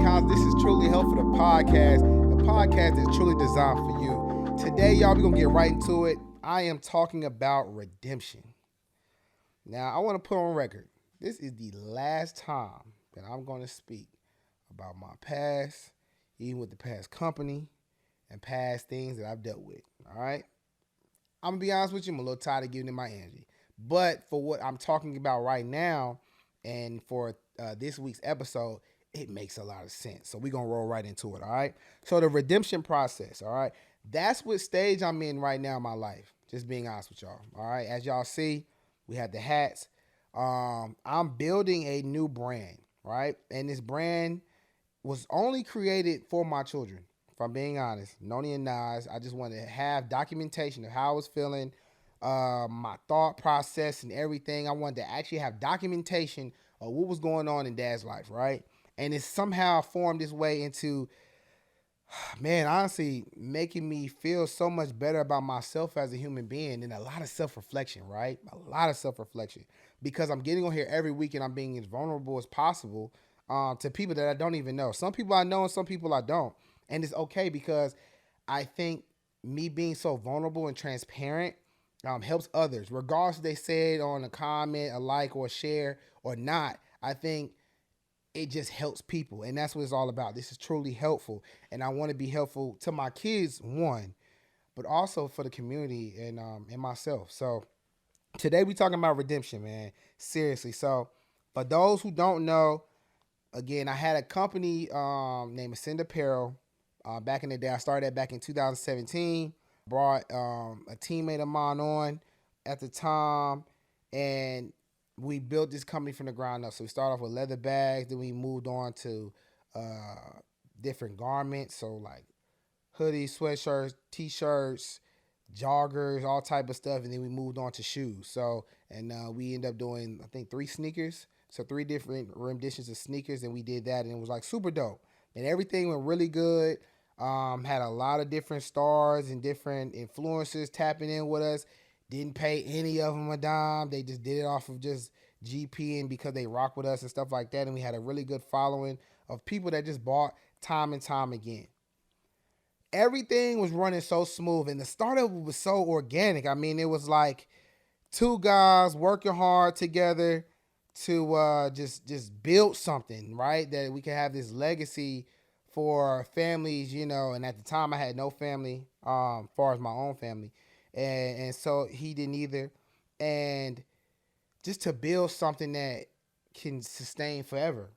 Cause this is Truly Helpful, the podcast that's truly designed for you. Today, y'all, we're going to get right into it. I am talking about redemption. Now, I want to put on record, this is the last time that I'm going to speak about my past, even with the past company and past things that I've dealt with, all right? I'm going to be honest with you, I'm a little tired of giving it my energy. But for what I'm talking about right now and for this week's episode, it makes a lot of sense. So we're going to roll right into it, all right? So the redemption process, all right? That's what stage I'm in right now in my life, just being honest with y'all, all right? As y'all see, we have the hats. I'm building a new brand, right? And this brand was only created for my children, if I'm being honest. Noni and Nas, I just wanted to have documentation of how I was feeling, my thought process and everything. I wanted to actually have documentation of what was going on in Dad's life, right? And it's somehow formed its way into, man, honestly, making me feel so much better about myself as a human being and a lot of self-reflection, right? A lot of self-reflection because I'm getting on here every week and I'm being as vulnerable as possible to people that I don't even know. Some people I know and some people I don't. And it's okay because I think me being so vulnerable and transparent helps others, regardless if they say it on a comment, a like, or a share or not. I think it just helps people, and that's what it's all about. This is truly helpful, and I want to be helpful to my kids, one, but also for the community and myself. So today we talking about redemption, man. Seriously. So for those who don't know, again, I had a company named Ascend Apparel back in the day. I started that back in 2017. Brought a teammate of mine on at the time, and we built this company from the ground up. So we started off with leather bags, then we moved on to different garments, so like hoodies, sweatshirts, t-shirts, joggers, all type of stuff, and then we moved on to shoes. So and we ended up doing, I think, 3 sneakers, so 3 different renditions of sneakers, and we did that, and it was like super dope, and everything went really good. Had a lot of different stars and different influencers tapping in with us. Didn't pay any of them a dime. They just did it off of just GP and because they rock with us and stuff like that. And we had a really good following of people that just bought time and time again. Everything was running so smooth, and the startup was so organic. I mean, it was like 2 guys working hard together to just build something, right? That we could have this legacy for families, you know. And at the time I had no family, as far as my own family. And so he didn't either. And just to build something that can sustain forever.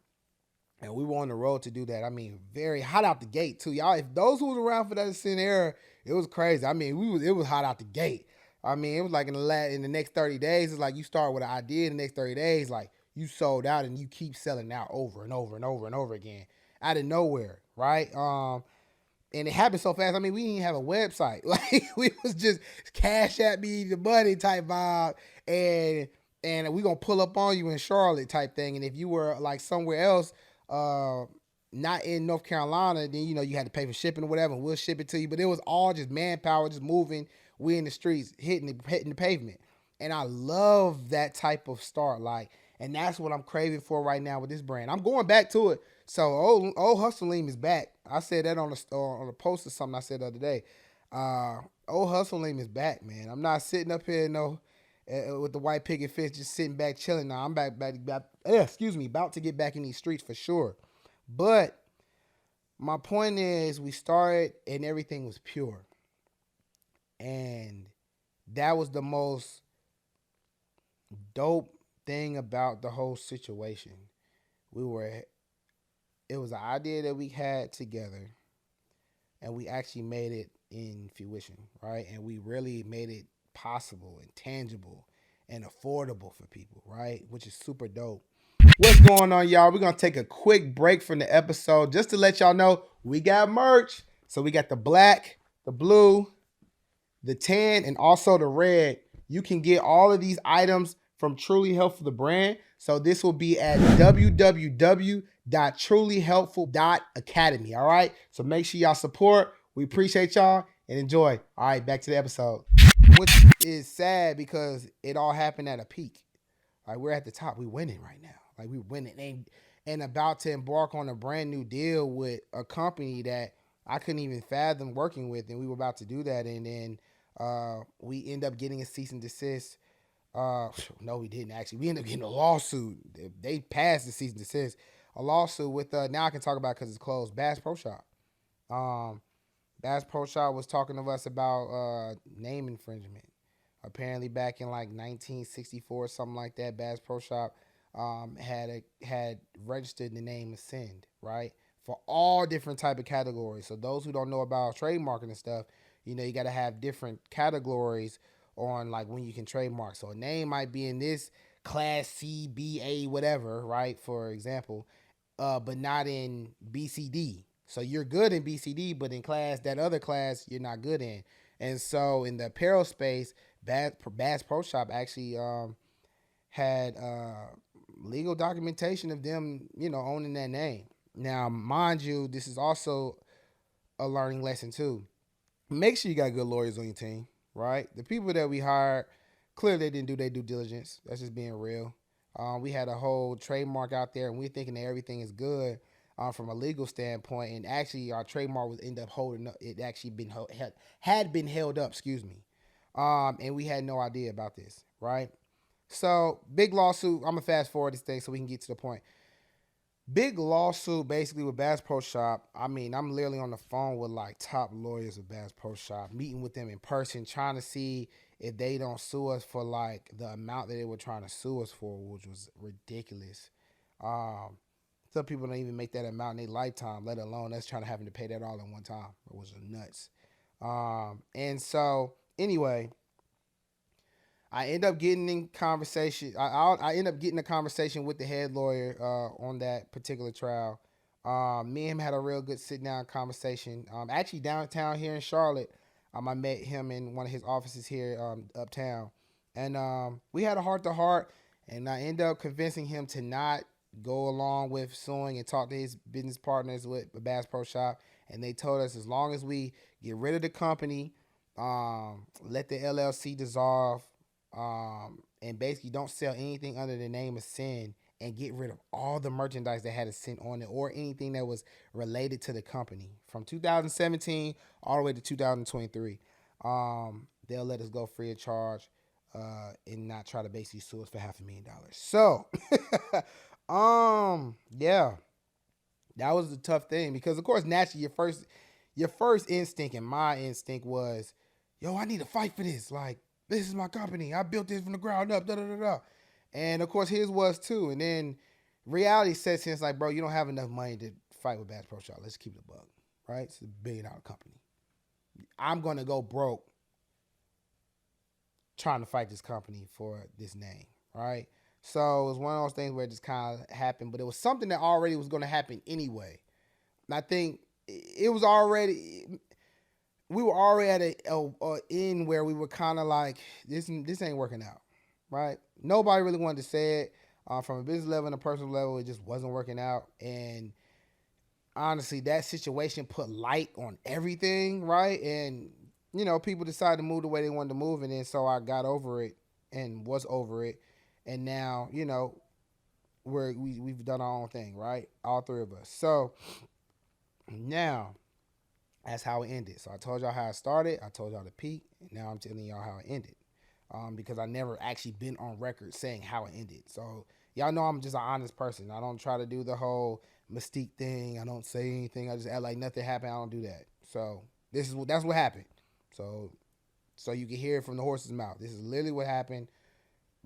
And we were on the road to do that. I mean, very hot out the gate too. Y'all, if those who was around for that sin era, it was crazy. I mean, it was hot out the gate. I mean, it was like in the next 30 days, it's like you start with an idea in the next 30 days, like you sold out and you keep selling out over and over and over and over again out of nowhere, right? And it happened so fast. I mean, we didn't even have a website. Like, we was just cash at me the money type vibe, and we gonna pull up on you in Charlotte type thing. And if you were like somewhere else, not in North Carolina, then you know you had to pay for shipping or whatever, and we'll ship it to you. But it was all just manpower, just moving. We in the streets, hitting the pavement, and I love that type of start. Like, and that's what I'm craving for right now with this brand. I'm going back to it. So old Hustling is back. I said that on a post or something I said the other day. Old Hustling is back, man. I'm not sitting up here with the white picket fence, just sitting back chilling. Now I'm about to get back in these streets for sure. But my point is, we started and everything was pure, and that was the most dope thing about the whole situation. It was an idea that we had together, and we actually made it in fruition, right? And we really made it possible and tangible and affordable for people, right? Which is super dope. What's going on, y'all? We're going to take a quick break from the episode just to let y'all know we got merch. So we got the black, the blue, the tan, and also the red. You can get all of these items from Truly Helpful, the brand. So this will be at www.trulyhelpful.academy. All right. So make sure y'all support. We appreciate y'all and enjoy. All right. Back to the episode. Which is sad because it all happened at a peak. Like, we're at the top. We winning right now. Like, we winning. and about to embark on a brand new deal with a company that I couldn't even fathom working with, and we were about to do that, and then we end up getting a cease and desist. No, we didn't actually. We ended up getting a lawsuit. They passed the cease and desist, a lawsuit with now I can talk about because it's closed. Bass Pro Shop. Um, Bass Pro Shop was talking to us about name infringement. Apparently, back in like 1964, something like that, Bass Pro Shop had registered the name Ascend, right, for all different type of categories. So those who don't know about trademarking and stuff, you got to have different categories on like when you can trademark. So a name might be in this class C, B, A, whatever, right? For example, but not in BCD. So you're good in BCD, but in class that other class you're not good in. And so in the apparel space, Bass Pro Shop actually had legal documentation of them, owning that name. Now, mind you, this is also a learning lesson too. Make sure you got good lawyers on your team, right? The people that we hired, clearly they didn't do their due diligence. That's just being real. We had a whole trademark out there, and we're thinking that everything is good from a legal standpoint. And actually, our trademark was end up holding up. It actually had been held up. Excuse me. And we had no idea about this, right? So big lawsuit. I'm gonna fast forward this thing so we can get to the point. Big lawsuit basically with Bass Pro Shop. I mean, I'm literally on the phone with like top lawyers of Bass Pro Shop, meeting with them in person, trying to see if they don't sue us for like the amount that they were trying to sue us for, which was ridiculous. Um, some people don't even make that amount in their lifetime, let alone us trying to having to pay that all in one time. It was nuts. And so anyway, I end up getting in conversation. I end up getting a conversation with the head lawyer on that particular trial. Me and him had a real good sit down conversation. Actually, downtown here in Charlotte, I met him in one of his offices here uptown, and we had a heart to heart. And I ended up convincing him to not go along with suing and talk to his business partners with the Bass Pro Shop. And they told us as long as we get rid of the company, let the LLC dissolve, and basically don't sell anything under the name of Sin and get rid of all the merchandise that had a Sin on it or anything that was related to the company from 2017 all the way to 2023. They'll let us go free of charge and not try to basically sue us for $500,000. So, yeah, that was a tough thing because of course naturally your first instinct and my instinct was, yo, I need to fight for this. Like, this is my company. I built this from the ground up. Da da da da. And of course his was too. And then reality sets in. It's like, bro, you don't have enough money to fight with Bass Pro Shop. Let's keep it a buck, right? It's $1 billion company. I'm gonna go broke trying to fight this company for this name, right? So it was one of those things where it just kind of happened, but it was something that already was going to happen anyway. And I think it was already we were already at a end where we were kind of like this ain't working out, right? Nobody really wanted to say it from a business level and a personal level. It just wasn't working out, and honestly, that situation put light on everything, right? And people decided to move the way they wanted to move, and then so I got over it and was over it, and now we've done our own thing, right? All three of us. So now that's how it ended. So I told y'all how it started. I told y'all the peak, and now I'm telling y'all how it ended. Because I never actually been on record saying how it ended. So y'all know I'm just an honest person. I don't try to do the whole mystique thing. I don't say anything. I just act like nothing happened. I don't do that. So that's what happened. So you can hear it from the horse's mouth. This is literally what happened,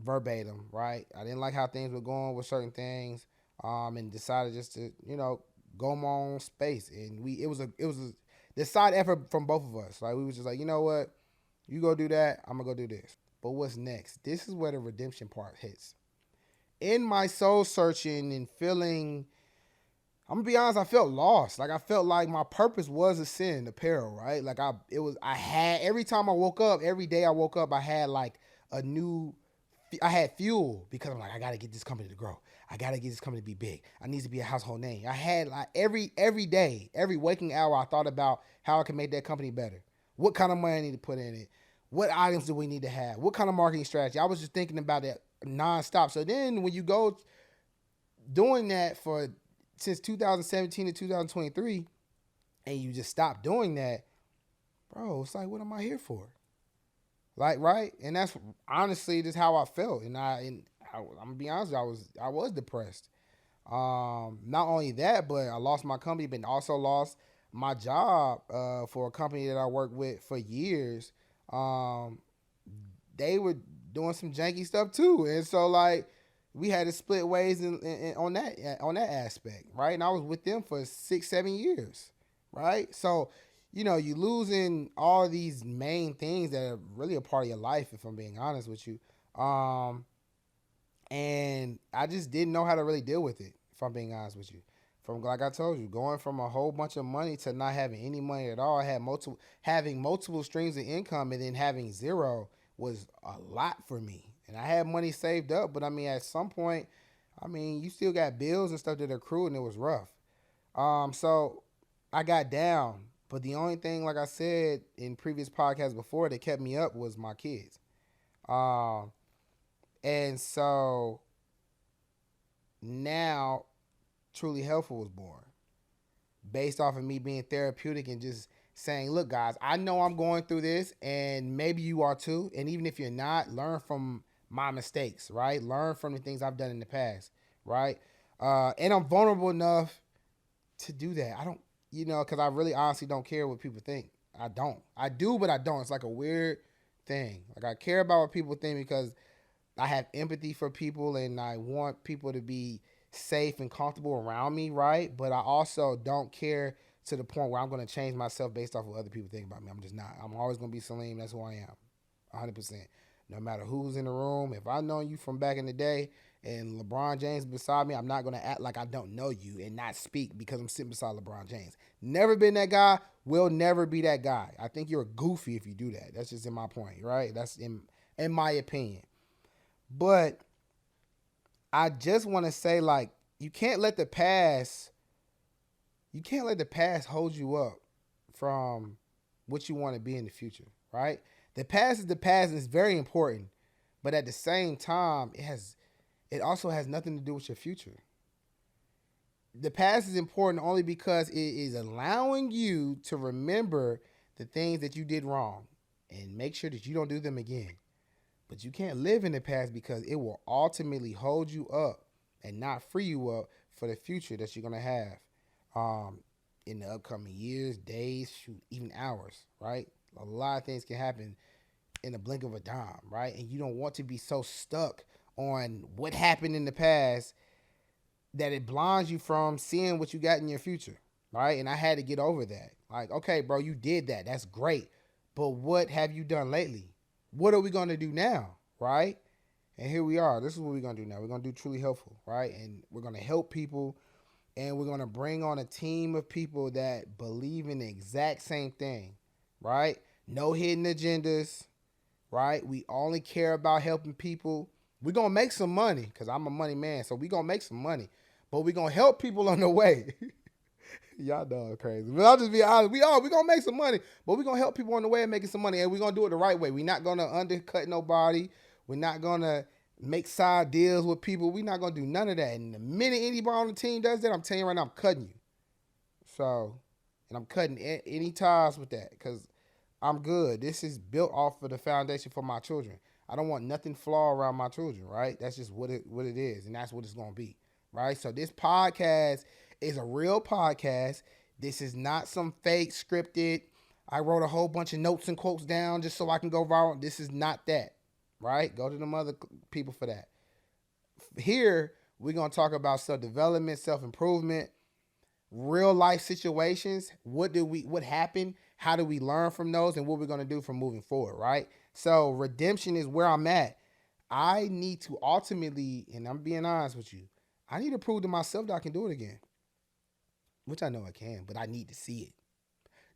verbatim, right? I didn't like how things were going with certain things, and decided just to go my own space. And it was a decided effort from both of us. Like we was just like, you know what, you go do that. I'm gonna go do this. But what's next? This is where the redemption part hits. In my soul searching and feeling, I'm gonna be honest, I felt lost. Like I felt like my purpose was a sin, apparel, right? Like I had every time I woke up, every day I woke up, I had like a new, I had fuel because I'm like, I gotta get this company to grow. I gotta get this company to be big. I need to be a household name. I had like every day, every waking hour, I thought about how I could make that company better. What kind of money I need to put in it? What items do we need to have? What kind of marketing strategy? I was just thinking about it nonstop. So then when you go doing that for since 2017 to 2023, and you just stop doing that, bro, it's like, what am I here for? Like, right? And that's honestly just how I felt. I'm gonna be honest, I was depressed. Not only that, but I lost my company, but also lost my job for a company that I worked with for years. Um, they were doing some janky stuff too, and so like we had to split ways on that aspect, right? And I was with them for 6 7 years, right? So you losing all of these main things that are really a part of your life, if I'm being honest with you. And I just didn't know how to really deal with it, if I'm being honest with you. From, like I told you, going from a whole bunch of money to not having any money at all, I had having multiple streams of income and then having zero was a lot for me. And I had money saved up, but I mean, at some point, I mean, you still got bills and stuff that accrue, and it was rough. So I got down, but the only thing, like I said in previous podcasts before, that kept me up was my kids. Um, and so now Truly Helpful was born based off of me being therapeutic and just saying, look, guys, I know I'm going through this, and maybe you are too. And even if you're not, learn from my mistakes, right? Learn from the things I've done in the past, right? And I'm vulnerable enough to do that. I don't, because I really honestly don't care what people think. I don't. I do, but I don't. It's like a weird thing. Like, I care about what people think because I have empathy for people and I want people to be safe and comfortable around me, right? But I also don't care to the point where I'm going to change myself based off of what other people think about me. I'm just not. I'm always going to be Salim. That's who I am, 100%. No matter who's in the room. If I know you from back in the day and LeBron James beside me, I'm not going to act like I don't know you and not speak because I'm sitting beside LeBron James. Never been that guy. Will never be that guy. I think you're goofy if you do that. That's just in my point, right? That's in my opinion. But I just want to say, like, you can't let the past hold you up from what you want to be in the future, right? The past is the past and it's very important, but at the same time, it also has nothing to do with your future. The past is important only because it is allowing you to remember the things that you did wrong and make sure that you don't do them again. But you can't live in the past because it will ultimately hold you up and not free you up for the future that you're going to have in the upcoming years, days, shoot, even hours, right? A lot of things can happen in the blink of a dime, right? And you don't want to be so stuck on what happened in the past that it blinds you from seeing what you got in your future, right? And I had to get over that. Like, okay, bro, you did that. That's great. But what have you done lately? What are we going to do now, right? And here we are. This is what we're going to do now. We're going to do Truly Helpful, right? And we're going to help people, and we're going to bring on a team of people that believe in the exact same thing, right? No hidden agendas, right? We only care about helping people. We're going to make some money because I'm a money man, so we're going to make some money. But we're going to help people on the way. Y'all dog crazy. But I'll just be honest. We gonna make some money, but we're gonna help people on the way of making some money, and we're gonna do it the right way. We're not gonna undercut nobody. We're not gonna make side deals with people. We're not gonna do none of that. And the minute anybody on the team does that, I'm telling you right now, I'm cutting you. So, and I'm cutting any ties with that because I'm good. This is built off of the foundation for my children. I don't want nothing flaw around my children, right? That's just what it is, and that's what it's gonna be, right? So this podcast is a real podcast. This is not some fake scripted. I wrote a whole bunch of notes and quotes down just so I can go viral. This is not that, right? Go to them other people for that. Here, we're going to talk about self-development, self-improvement, real life situations. What happened? How do we learn from those? And what we're going to do from moving forward, right? So redemption is where I'm at. I need to ultimately, and I'm being honest with you, I need to prove to myself that I can do it again. Which I know I can, but I need to see it.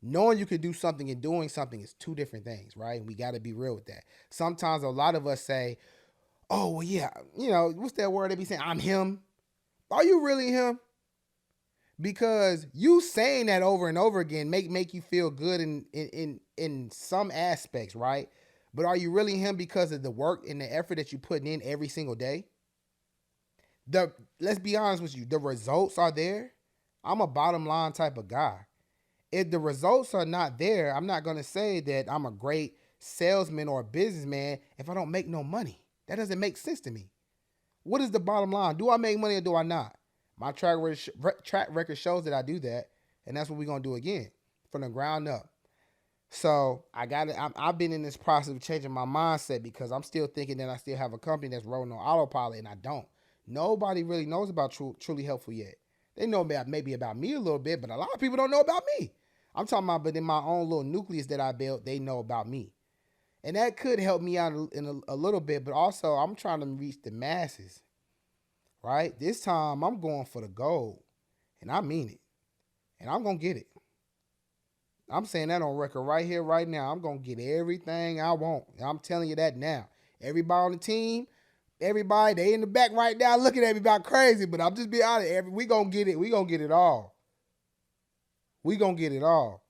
Knowing you can do something and doing something is two different things, right? And we got to be real with that. Sometimes a lot of us say, oh, well, yeah, what's that word they be saying? I'm him. Are you really him? Because you saying that over and over again make you feel good in some aspects, right? But are you really him because of the work and the effort that you're putting in every single day? the let's be honest with you, the results are there. I'm a bottom line type of guy. If the results are not there, I'm not gonna say that I'm a great salesman or a businessman if I don't make no money. That doesn't make sense to me. What is the bottom line? Do I make money or do I not? My track record shows that I do that, and that's what we're gonna do again from the ground up. So I got it. I've been in this process of changing my mindset because I'm still thinking that I still have a company that's rolling on autopilot, and I don't. Nobody really knows about Truly Helpful yet. They know about maybe about me a little bit, but a lot of people don't know about me. I'm talking about, but in my own little nucleus that I built, they know about me, and that could help me out in a little bit. But also, I'm trying to reach the masses. Right? This time, I'm going for the gold, and I mean it, and I'm gonna get it. I'm saying that on record right here, right now. I'm gonna get everything I want. I'm telling you that now. Everybody on the team, everybody, they in the back right now looking at me about crazy, but I'm just being honest. We gonna get it. We gonna get it all. We gonna get it all.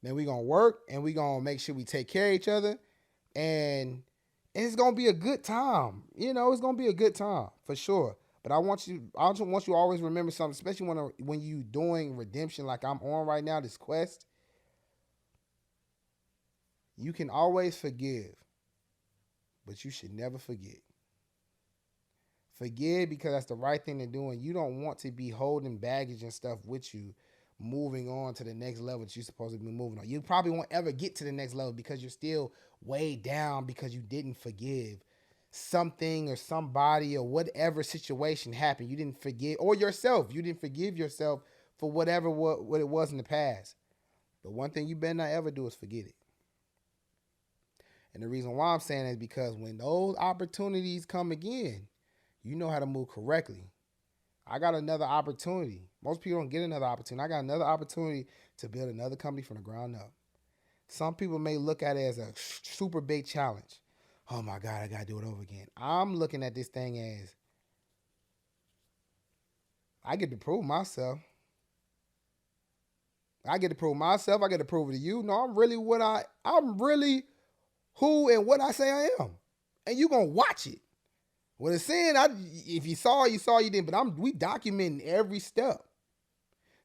Then we gonna work and we gonna make sure we take care of each other, and it's gonna be a good time. It's gonna be a good time for sure. But I just want you to always remember something, especially when you doing redemption like I'm on right now, this quest. You can always forgive, but you should never forget. Forgive because that's the right thing to do, and you don't want to be holding baggage and stuff with you, moving on to the next level that you're supposed to be moving on. You probably won't ever get to the next level because you're still way down because you didn't forgive something or somebody or whatever situation happened. You didn't forgive, or yourself. You didn't forgive yourself for whatever what it was in the past. But one thing you better not ever do is forget it. And the reason why I'm saying that is because when those opportunities come again, you know how to move correctly. I got another opportunity. Most people don't get another opportunity. I got another opportunity to build another company from the ground up. Some people may look at it as a super big challenge. Oh my God, I got to do it over again. I'm looking at this thing as I get to prove myself. I get to prove myself. I get to prove it to you. No, I'm really who and what I say I am. And you going to watch it. What it's saying, if you saw, you didn't. But we documenting every step.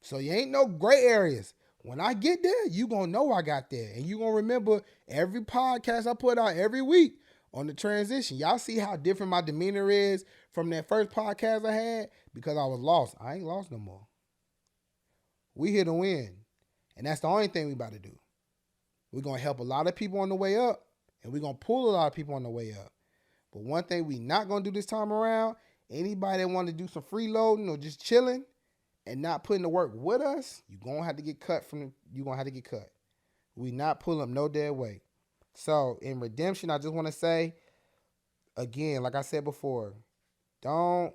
So you ain't no gray areas. When I get there, you going to know I got there. And you going to remember every podcast I put out every week on the transition. Y'all see how different my demeanor is from that first podcast I had? Because I was lost. I ain't lost no more. We here to win. And that's the only thing we about to do. We're going to help a lot of people on the way up. And we're going to pull a lot of people on the way up. But one thing we not going to do this time around, anybody that want to do some freeloading or just chilling and not putting the work with us, you're going to have to get cut. We not pull them no dead way. So in redemption, I just want to say, again, like I said before, don't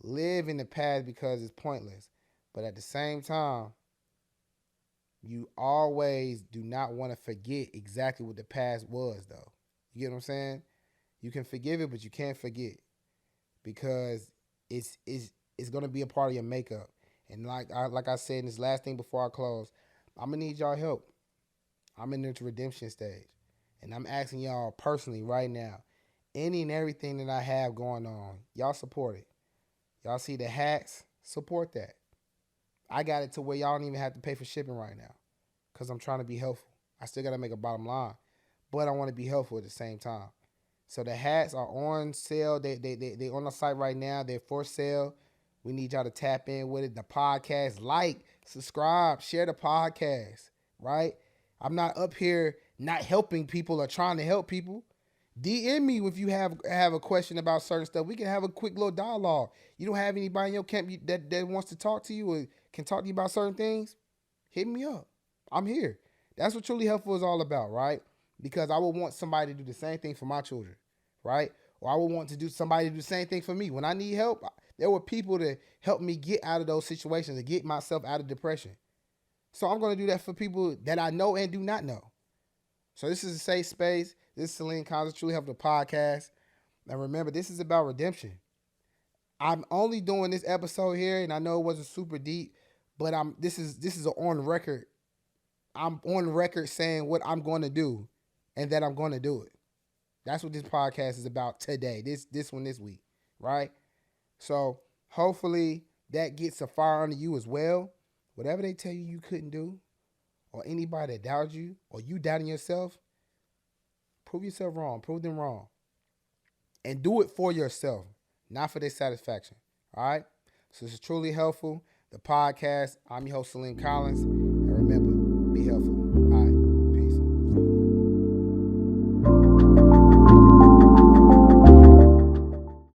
live in the past because it's pointless. But at the same time, you always do not want to forget exactly what the past was, though. You get what I'm saying? You can forgive it, but you can't forget because it's going to be a part of your makeup. And like I said in this last thing before I close, I'm going to need y'all help. I'm in this redemption stage. And I'm asking y'all personally right now, any and everything that I have going on, y'all support it. Y'all see the hats? Support that. I got it to where y'all don't even have to pay for shipping right now because I'm trying to be helpful. I still got to make a bottom line, but I want to be helpful at the same time. So the hats are on sale. They on the site right now. They're for sale. We need y'all to tap in with it. The podcast, like, subscribe, share the podcast, right? I'm not up here not helping people or trying to help people. DM me if you have a question about certain stuff. We can have a quick little dialogue. You don't have anybody in your camp that wants to talk to you or can talk to you about certain things? Hit me up. I'm here. That's what Truly Helpful is all about, right? Because I would want somebody to do the same thing for my children, right? Or I would want somebody to do the same thing for me. When I need help, there were people to help me get out of those situations and get myself out of depression. So I'm going to do that for people that I know and do not know. So this is a safe space. This is Celine Collins, Truly Helpful podcast. And remember, this is about redemption. I'm only doing this episode here, and I know it wasn't super deep, but this is on record. I'm on record saying what I'm going to do and that I'm going to do it. That's what this podcast is about today. This week, right? So Hopefully that gets a fire under you as well. Whatever they tell you you couldn't do, or anybody that doubts you, or you doubting yourself, prove yourself wrong. Prove them wrong. And do it for yourself, not for their satisfaction. All right? So this is truly helpful. The podcast. I'm your host, Salim Collins.